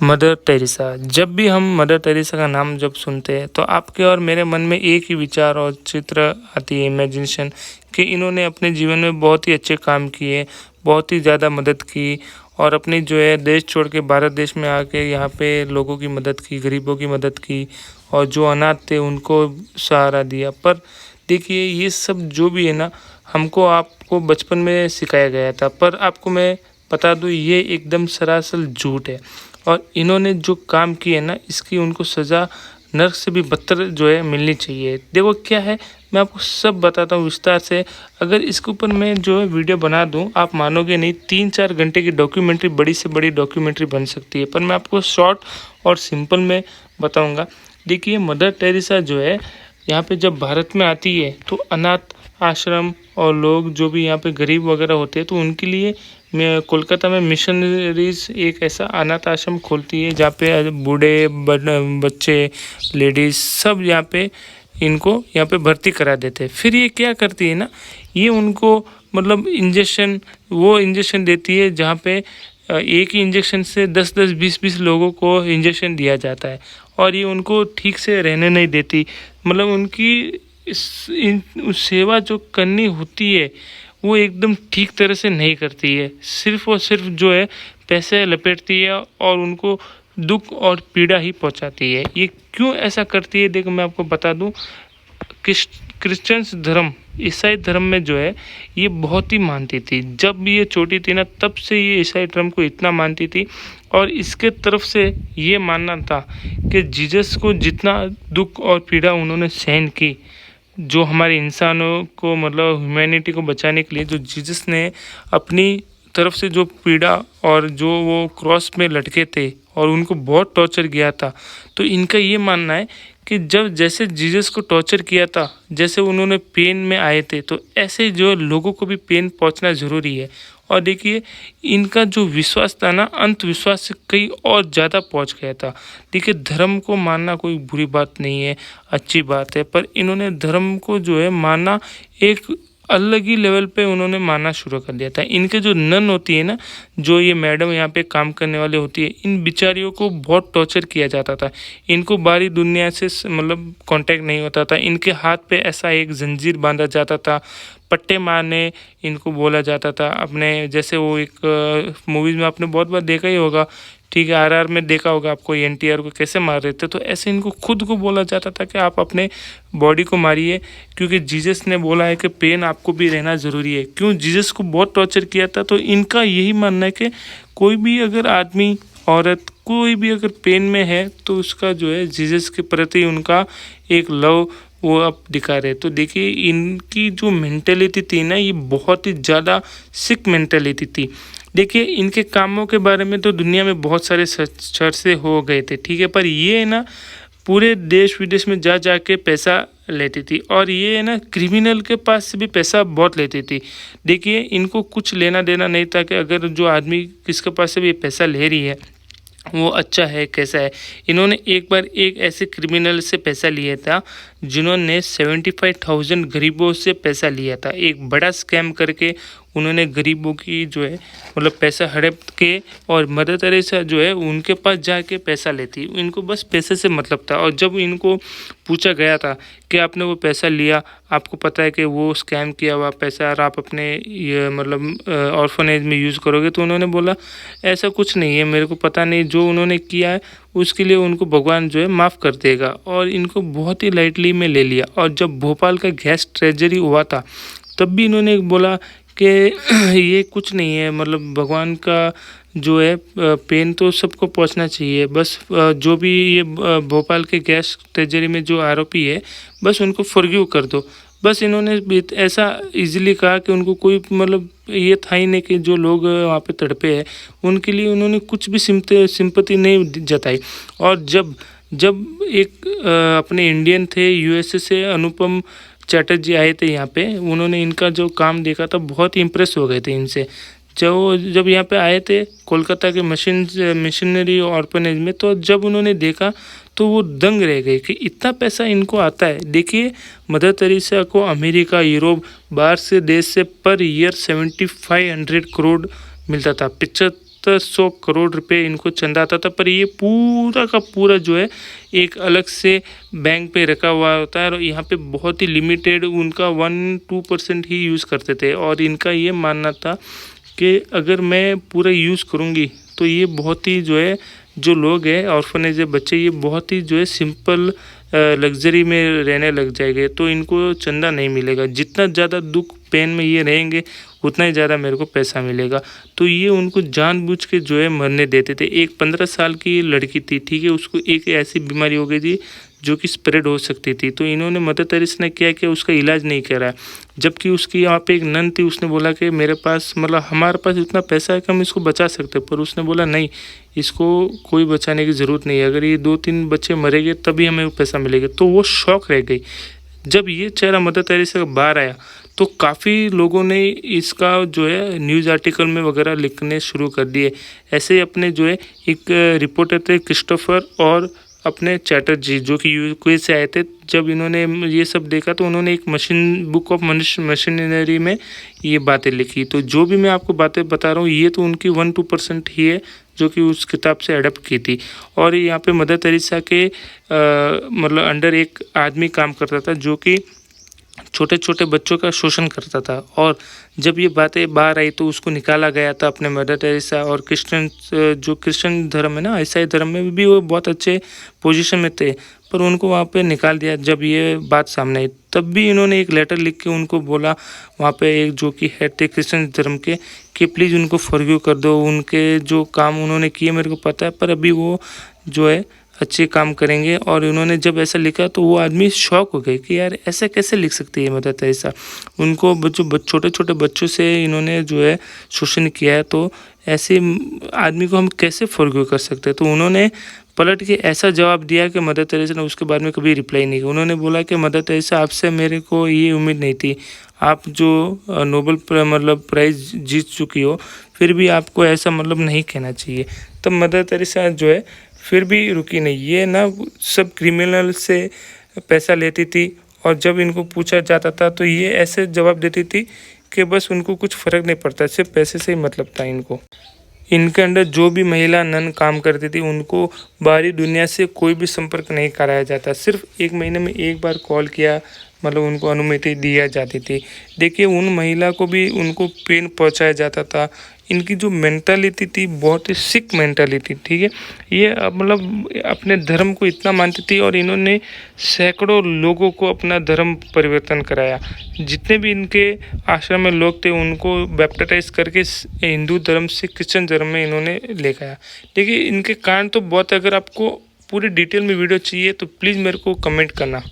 Mother Teresa. जब भी हम मदर टेरेसा का नाम जब सुनते हैं तो आपके और मेरे मन में एक ही विचार और चित्र आती है, इमेजिनेशन, कि इन्होंने अपने जीवन में बहुत ही अच्छे काम किए, बहुत ही ज़्यादा मदद की और अपनी जो है देश छोड़ के भारत देश में आके यहाँ पे लोगों की मदद की, गरीबों की मदद की और जो अनाथ थे उनको सहारा दिया। पर देखिए ये सब जो भी है ना, हमको आपको बचपन में सिखाया गया था, पर आपको मैं बता दूँ ये एकदम सरासर झूठ है। और इन्होंने जो काम किए ना, इसकी उनको सज़ा नर्क से भी बदतर जो है मिलनी चाहिए। देखो क्या है, मैं आपको सब बताता हूँ विस्तार से। अगर इसके ऊपर मैं जो है वीडियो बना दूँ, आप मानोगे नहीं, 3-4 घंटे की डॉक्यूमेंट्री, बड़ी से बड़ी डॉक्यूमेंट्री बन सकती है। पर मैं आपको शॉर्ट और सिंपल में बताऊँगा। देखिए मदर टेरेसा जो है यहाँ पे जब भारत में आती है तो अनाथ आश्रम और लोग जो भी यहाँ पे गरीब वगैरह होते हैं तो उनके लिए मैं कोलकाता में मिशनरीज एक ऐसा अनाथ आश्रम खोलती है जहाँ पे बूढ़े बच्चे, लेडीज़ सब यहाँ पे इनको यहाँ पे भर्ती करा देते हैं। फिर ये क्या करती है ना, ये उनको मतलब इंजेक्शन देती है जहाँ पे एक ही इंजेक्शन से 10-10, 20-20 लोगों को इंजेक्शन दिया जाता है और ये उनको ठीक से रहने नहीं देती। मतलब उनकी सेवा जो करनी होती है वो एकदम ठीक तरह से नहीं करती है, सिर्फ और सिर्फ जो है पैसे लपेटती है और उनको दुख और पीड़ा ही पहुंचाती है। ये क्यों ऐसा करती है, देखो मैं आपको बता दूं। क्रिश्चियंस धर्म, ईसाई धर्म में जो है ये बहुत ही मानती थी। जब ये छोटी थी ना तब से ये ईसाई धर्म को इतना मानती थी और इसके तरफ से ये मानना था कि जीसस को जितना दुख और पीड़ा उन्होंने सहन की, जो हमारे इंसानों को मतलब ह्यूमैनिटी को बचाने के लिए जो जीसस ने अपनी तरफ से जो पीड़ा और जो वो क्रॉस में लटके थे और उनको बहुत टॉर्चर किया था, तो इनका ये मानना है कि जब जैसे जीसस को टॉर्चर किया था, जैसे उन्होंने पेन में आए थे, तो ऐसे जो लोगों को भी पेन पहुंचना ज़रूरी है। और देखिए इनका जो विश्वास था ना, अंधविश्वास से कहीं और ज़्यादा पहुंच गया था। देखिए धर्म को मानना कोई बुरी बात नहीं है, अच्छी बात है, पर इन्होंने धर्म को जो है मानना एक अलग ही लेवल पे उन्होंने मानना शुरू कर दिया था। इनके जो नन होती है ना, जो ये मैडम यहाँ पे काम करने वाले होती है, इन बिचारियों को बहुत टॉर्चर किया जाता था। इनको बाहरी दुनिया से मतलब कांटेक्ट नहीं होता था। इनके हाथ पे ऐसा एक जंजीर बांधा जाता था, पट्टे मारने इनको बोला जाता था। अपने जैसे वो एक मूवीज़ में आपने बहुत बार देखा ही होगा, ठीक है, आरआर में देखा होगा आपको, एनटीआर को कैसे मार रहे थे, तो ऐसे इनको खुद को बोला जाता था कि आप अपने बॉडी को मारिए, क्योंकि जीसस ने बोला है कि पेन आपको भी रहना ज़रूरी है। क्यों, जीसस को बहुत टॉर्चर किया था, तो इनका यही मानना है कि कोई भी अगर आदमी, औरत, कोई भी अगर पेन में है तो उसका जो है जीसस के प्रति उनका एक लव वो अब दिखा रहे। तो देखिए इनकी जो मेंटेलिटी थी ना, ये बहुत ही ज़्यादा सिक मेंटेलिटी थी। देखिए इनके कामों के बारे में तो दुनिया में बहुत सारे चर्चे हो गए थे, ठीक है, पर ये ना पूरे देश विदेश में जा जा के पैसा लेती थी और ये ना क्रिमिनल के पास से भी पैसा बहुत लेती थी। देखिए इनको कुछ लेना देना नहीं था कि अगर जो आदमी किसके पास से भी पैसा ले रही है वो अच्छा है कैसा है। इन्होंने एक बार एक ऐसे क्रिमिनल से पैसा लिया था जिन्होंने 75,000 गरीबों से पैसा लिया था। एक बड़ा स्कैम करके उन्होंने गरीबों की जो है मतलब पैसा हड़प के, और मदर टेरेसा जो है उनके पास जाके पैसा लेती। इनको बस पैसे से मतलब था। और जब इनको पूछा गया था कि आपने वो पैसा लिया, आपको पता है कि वो स्कैम किया हुआ पैसा और आप अपने ये मतलब ऑर्फनेज में यूज़ करोगे, तो उन्होंने बोला ऐसा कुछ नहीं है, मेरे को पता नहीं, जो उन्होंने किया है उसके लिए उनको भगवान जो है माफ़ कर देगा। और इनको बहुत ही लाइटली में ले लिया। और जब भोपाल का गैस ट्रेजरी हुआ था तब भी इन्होंने बोला कि ये कुछ नहीं है, मतलब भगवान का जो है पेन तो सबको पहुंचना चाहिए, बस जो भी ये भोपाल के गैस ट्रेजरी में जो आरोपी है बस उनको फॉरगिव कर दो। बस इन्होंने ऐसा इजीली कहा कि उनको कोई मतलब ये था ही नहीं कि जो लोग वहाँ पे तड़पे हैं उनके लिए उन्होंने कुछ भी सिंपैथी नहीं जताई। और जब जब एक अपने इंडियन थे यूएसए से अनुपम चैटर्जी आए थे यहाँ पे, उन्होंने इनका जो काम देखा था बहुत ही इम्प्रेस हो गए थे इनसे। जब यहाँ पे आए थे कोलकाता के मिशनरी ऑर्फनेज में, तो जब उन्होंने देखा तो वो दंग रह गए कि इतना पैसा इनको आता है। देखिए मदर टेरेसा को अमेरिका, यूरोप, बाहर से देश से पर ईयर 7500 करोड़ मिलता था, 700 करोड़ रुपए इनको चंदा आता था, पर ये पूरा का पूरा जो है एक अलग से बैंक पे रखा हुआ होता है और यहाँ पे बहुत ही लिमिटेड उनका 1-2% ही यूज़ करते थे। और इनका ये मानना था कि अगर मैं पूरा यूज़ करूँगी तो ये बहुत ही जो है, जो लोग हैं ऑर्फनेज बच्चे, ये बहुत ही जो है सिंपल लग्जरी में रहने लग जाएंगे, तो इनको चंदा नहीं मिलेगा। जितना ज़्यादा दुख पेन में ये रहेंगे उतना ही ज़्यादा मेरे को पैसा मिलेगा। तो ये उनको जानबूझ के जो है मरने देते थे। एक 15 साल की लड़की थी, ठीक है, उसको एक ऐसी बीमारी हो गई थी जो कि स्प्रेड हो सकती थी। तो इन्होंने मदर टेरेसा ने क्या किया, उसका इलाज नहीं करा। जबकि उसकी यहाँ पे एक नन थी, उसने बोला कि मेरे पास मतलब हमारे पास इतना पैसा है कि हम इसको बचा सकते हैं, पर उसने बोला नहीं, इसको कोई बचाने की ज़रूरत नहीं है, अगर ये 2-3 बच्चे मरेंगे तभी हमें पैसा मिलेगा। तो वो शौक रह गई। जब ये चेहरा मदर टेरेसा का बाहर आया तो काफ़ी लोगों ने इसका जो है न्यूज़ आर्टिकल में वगैरह लिखने शुरू कर दिए। ऐसे ही अपने जो है एक रिपोर्टर थे क्रिस्टोफर और अपने चैटर्जी जो कि यूके से आए थे। जब इन्होंने ये सब देखा तो उन्होंने एक बुक ऑफ मशीनरी में ये बातें लिखी। तो जो भी मैं आपको बातें बता रहा हूँ ये तो उनकी 1-2% ही है जो कि उस किताब से अडप्ट की थी। और यहाँ पे मदर टेरेसा के मतलब अंडर एक आदमी काम करता था जो कि छोटे छोटे बच्चों का शोषण करता था। और जब ये बातें बाहर आई तो उसको निकाला गया था अपने मदर टेरेसा। और क्रिश्चियन जो क्रिश्चियन धर्म है ना, ईसाई धर्म में भी वो बहुत अच्छे पोजीशन में थे, पर उनको वहाँ पे निकाल दिया। जब ये बात सामने आई तब भी इन्होंने एक लेटर लिख के उनको बोला वहाँ पे एक जो कि हेड थे क्रिश्चियन धर्म के, कि प्लीज़ उनको फॉरगिव कर दो, उनके जो काम उन्होंने किए मेरे को पता है, पर अभी वो जो है अच्छे काम करेंगे। और उन्होंने जब ऐसा लिखा तो वो आदमी शॉक हो गए कि यार ऐसे कैसे लिख सकती है मदर टेरेसा। उनको बच्चों छोटे छोटे बच्चों से इन्होंने जो है शोषण किया है, तो ऐसे आदमी को हम कैसे फॉरगिव कर सकते हैं। तो उन्होंने पलट के ऐसा जवाब दिया कि मदर टेरेसा ने उसके बाद में कभी रिप्लाई नहीं किया। उन्होंने बोला कि मदर टेरेसा आपसे मेरे को ये उम्मीद नहीं थी, आप जो नोबेल मतलब प्राइज़ जीत चुकी हो, फिर भी आपको ऐसा मतलब नहीं कहना चाहिए। तब मदर टेरेसा जो है फिर भी रुकी नहीं। ये ना सब क्रिमिनल से पैसा लेती थी और जब इनको पूछा जाता था तो ये ऐसे जवाब देती थी कि बस उनको कुछ फ़र्क नहीं पड़ता, सिर्फ पैसे से ही मतलब था इनको। इनके अंडर जो भी महिला नन काम करती थी उनको बाहरी दुनिया से कोई भी संपर्क नहीं कराया जाता। सिर्फ 1 महीने में एक बार कॉल किया, मतलब उनको अनुमति दिया जाती थी। देखिए उन महिला को भी उनको पेन पहुंचाया जाता था। इनकी जो मेंटालिटी थी बहुत ही सिक मेंटालिटी, ठीक है। ये मतलब अपने धर्म को इतना मानती थी और इन्होंने सैकड़ों लोगों को अपना धर्म परिवर्तन कराया। जितने भी इनके आश्रम में लोग थे उनको बैप्टिसाइज करके हिंदू धर्म से क्रिश्चियन धर्म में इन्होंने लेकर आया। देखिए इनके कारण तो बहुत, अगर आपको पूरी डिटेल में वीडियो चाहिए तो प्लीज़ मेरे को कमेंट करना।